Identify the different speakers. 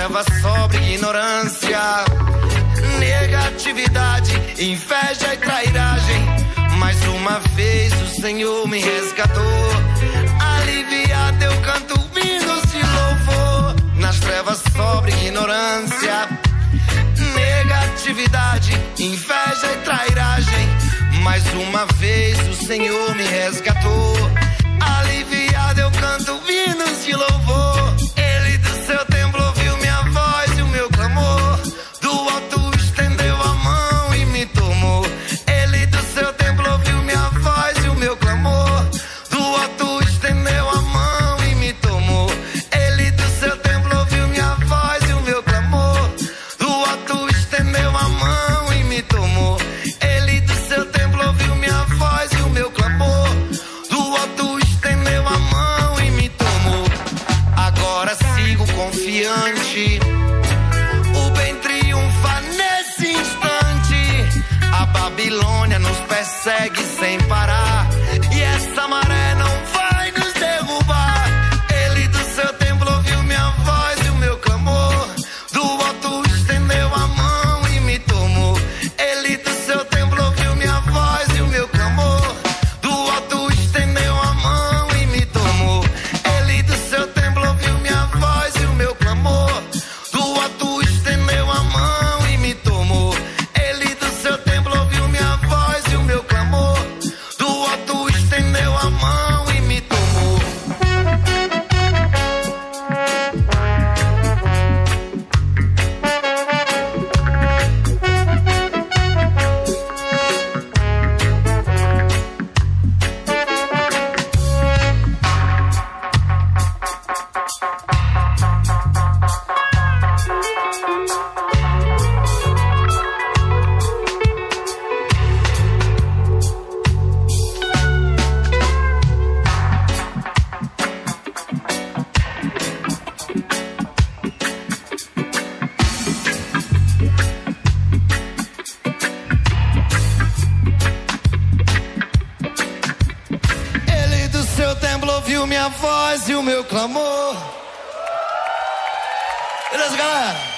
Speaker 1: trevas sobra ignorância, negatividade, inveja e trairagem. Mais uma vez o Senhor me resgatou. Aliviado eu canto hinos de louvor. Nas trevas sobra ignorância, negatividade, inveja e trairagem. Mais uma vez o Senhor me resgatou. Aliviado eu canto hinos de louvor. Ele do seu templo ouviu minha voz e o meu clamor. Do alto estendeu a mão e me tomou. Ele do seu templo ouviu minha voz e o meu clamor. Do alto estendeu a mão e me tomou. Ele do seu templo ouviu minha voz e o meu clamor. Do alto estendeu a mão e me tomou. Ele do seu templo ouviu minha voz e o meu clamor. Do alto estendeu a mão e me tomou. Agora sigo confiante, o bem triunfa nesse instante. A Babilônia nos persegue sem parar, e essa maré não vai nos derrubar. Ele do seu templo ouviu minha voz e o meu clamor. Do alto estendeu a mão e me tomou. Ele do seu templo ouviu minha voz e o meu clamor. Do alto estendeu a mão e me tomou. Ele do seu templo ouviu minha voz e o meu clamor. Do alto estendeu a mão e me tomou. Ele do seu templo ouviu minha voz e o meu clamor. Do alto estendeu a mão e me tomou. Ele do seu templo ouviu minha voz e o meu clamor. Beleza, galera?